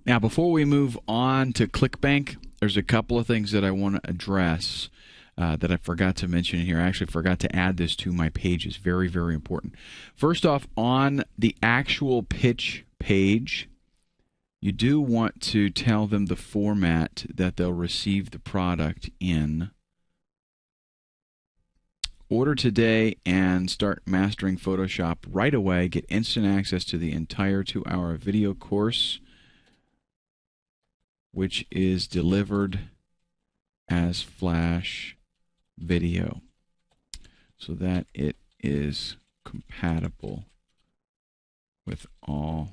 Now, before we move on to ClickBank, there's a couple of things that I want to address that I forgot to mention here. I actually forgot to add this to my pages. Very, very important. First off, on the actual pitch page, you do want to tell them the format that they'll receive the product in. Order today and start mastering Photoshop right away. Get instant access to the entire 2-hour video course, which is delivered as Flash video so that it is compatible with all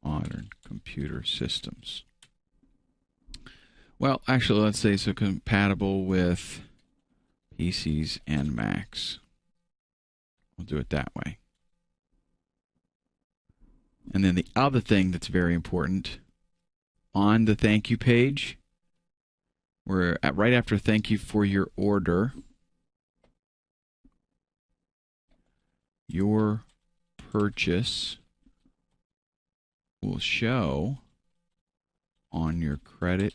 modern computer systems. Well, actually, let's say so compatible with PCs and Macs. We'll do it that way. And then the other thing that's very important, on the thank you page, we're at right after thank you for your order, your purchase will show on your credit.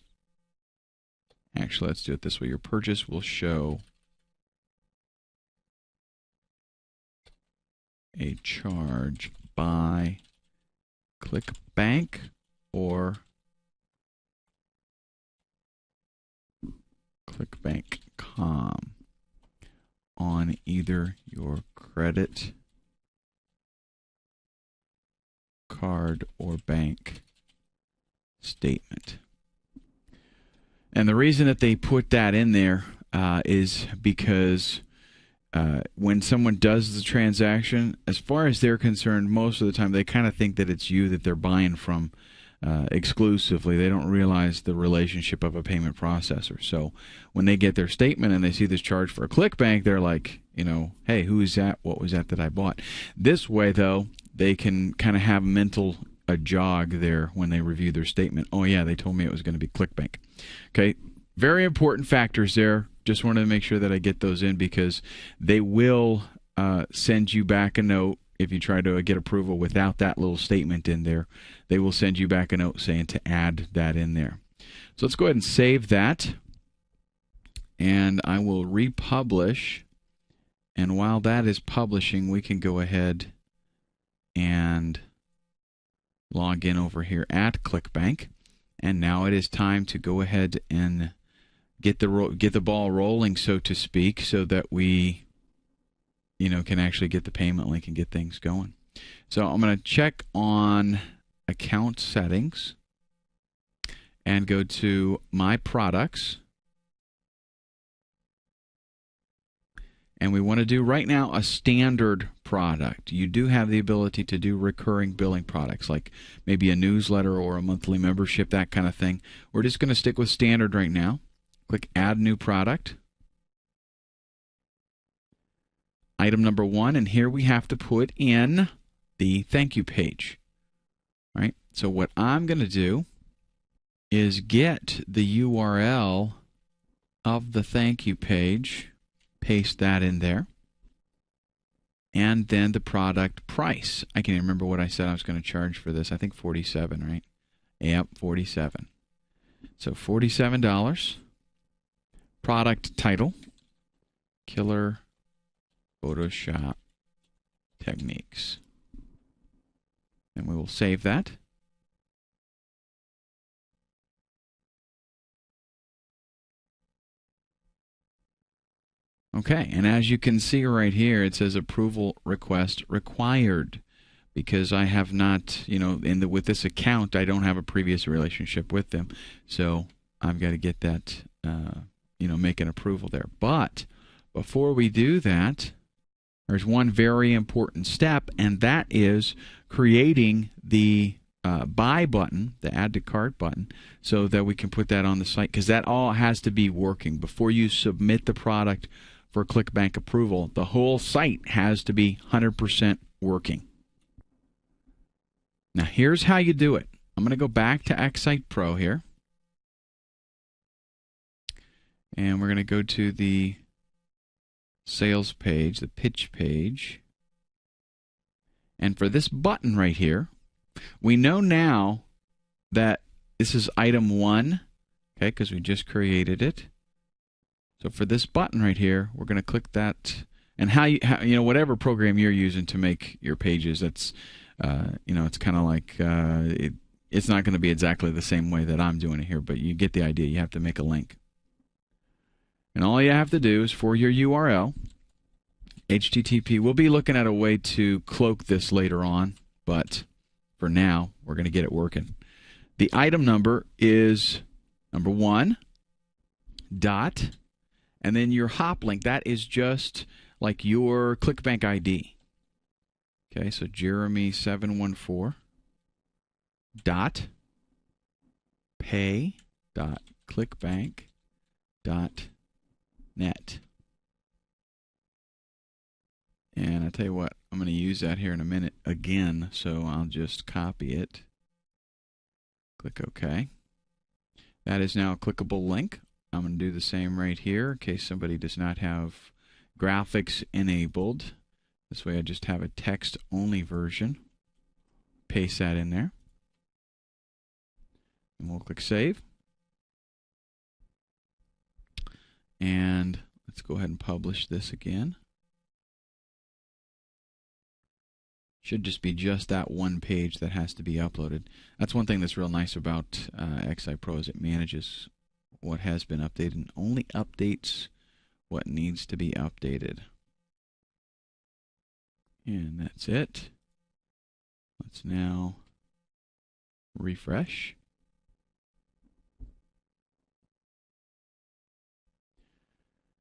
Actually, let's do it this way. Your purchase will show a charge by ClickBank or ClickBank.com on either your credit card or bank statement. And the reason that they put that in there is because when someone does the transaction, as far as they're concerned, most of the time they kind of think that it's you that they're buying from exclusively. They don't realize the relationship of a payment processor. So when they get their statement and they see this charge for a ClickBank, they're like, you know, hey, who is that? What was that I bought? This way, though, they can kind of have a jog there when they review their statement. Oh, yeah, they told me it was going to be ClickBank. Okay, very important factors there. Just wanted to make sure that I get those in because they will send you back a note if you try to get approval without that little statement in there. They will send you back a note saying to add that in there. So let's go ahead and save that. And I will republish. And while that is publishing, we can go ahead and log in over here at ClickBank. And now it is time to go ahead and get the ball rolling, so to speak, so that we can actually get the payment link and get things going. So I'm going to check on account settings and go to my products. And we want to do right now a standard product. You do have the ability to do recurring billing products, like maybe a newsletter or a monthly membership, that kind of thing. We're just going to stick with standard right now. Click Add New Product. Item number 1, and here we have to put in the thank you page. All right. So what I'm going to do is get the URL of the thank you page, paste that in there, and then the product price. I can't remember what I said I was going to charge for this. I think $47, right? Yep, $47. So $47. Product title, Killer Photoshop Techniques. And we will save that. Okay, and as you can see right here, it says approval request required because I have not, with this account, I don't have a previous relationship with them. So I've got to get that, make an approval there. But before we do that, there's one very important step, and that is creating the buy button, the add to cart button, so that we can put that on the site, because that all has to be working. Before you submit the product for ClickBank approval, the whole site has to be 100% working. Now, here's how you do it. I'm going to go back to Xsite Pro here. And we're going to go to the sales page, the pitch page. And for this button right here, we know now that this is item 1, okay, because we just created it. So for this button right here, we're going to click that. And how you know, whatever program you're using to make your pages, that's you know, it's kind of like it's not going to be exactly the same way that I'm doing it here, but you get the idea. You have to make a link. And all you have to do is for your URL, HTTP. We'll be looking at a way to cloak this later on, but for now, we're going to get it working. The item number is number 1, dot, and then your hop link. That is just like your ClickBank ID. Okay, so Jeremy714 dot pay dot clickbank dot net. And I tell you what, I'm going to use that here in a minute again, so I'll just copy it. Click OK. That is now a clickable link. I'm going to do the same right here in case somebody does not have graphics enabled. This way I just have a text-only version. Paste that in there. And we'll click Save. And let's go ahead and publish this again. Should just be just that one page that has to be uploaded. That's one thing that's real nice about XI Pro is it manages what has been updated and only updates what needs to be updated. And that's it. Let's now refresh.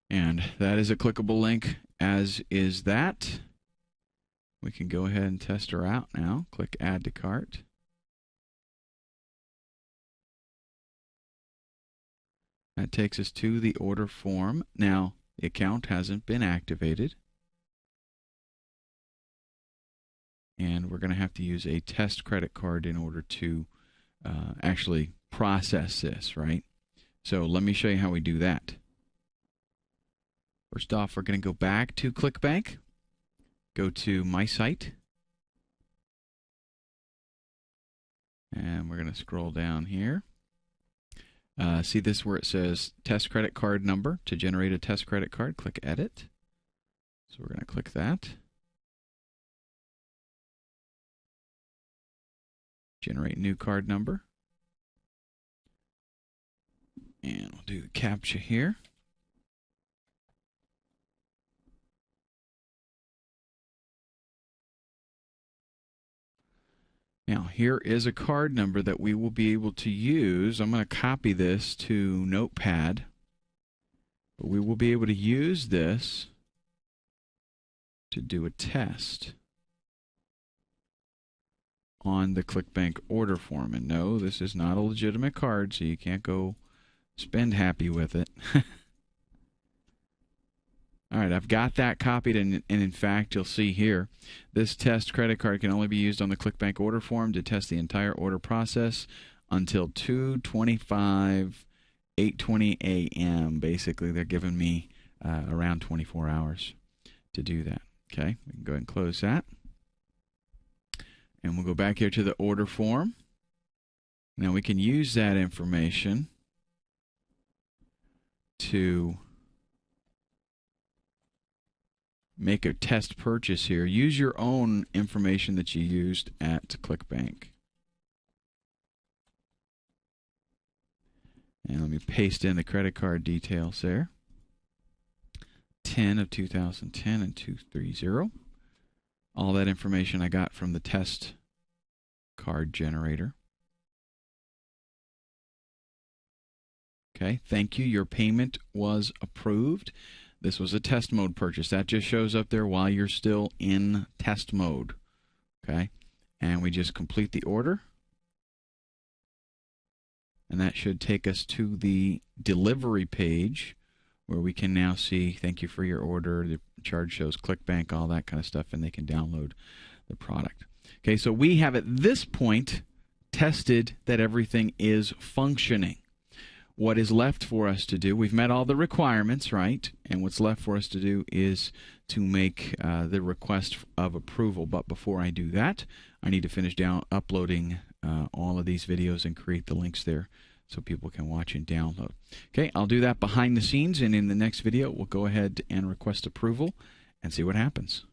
And that is a clickable link, as is that. We can go ahead and test her out now. Click Add to Cart. That takes us to the order form. Now, the account hasn't been activated. And we're going to have to use a test credit card in order to actually process this, right? So let me show you how we do that. First off, we're going to go back to ClickBank. Go to My Site. And we're going to scroll down here. See this where it says Test Credit Card Number. To generate a test credit card, click Edit. So we're going to click that. Generate new card number. And we'll do the CAPTCHA here. Now, here is a card number that we will be able to use. I'm going to copy this to Notepad. But we will be able to use this to do a test on the ClickBank order form. And no, this is not a legitimate card, so you can't go spend happy with it. All right, I've got that copied, and in fact, you'll see here, this test credit card can only be used on the ClickBank order form to test the entire order process until 2/25, 8:20 a.m. Basically, they're giving me around 24 hours to do that. Okay, we can go ahead and close that. And we'll go back here to the order form. Now we can use that information to make a test purchase here. Use your own information that you used at ClickBank. And let me paste in the credit card details there. 10 of 2010 and 230. All that information I got from the test card generator. Okay, thank you. Your payment was approved. This was a test mode purchase. That just shows up there while you're still in test mode. Okay, and we just complete the order. And that should take us to the delivery page where we can now see, thank you for your order. The charge shows ClickBank, all that kind of stuff, and they can download the product. Okay, so we have at this point tested that everything is functioning. What is left for us to do, we've met all the requirements, right? And what's left for us to do is to make the request of approval. But before I do that, I need to finish uploading all of these videos and create the links there so people can watch and download. Okay, I'll do that behind the scenes, and in the next video we'll go ahead and request approval and see what happens.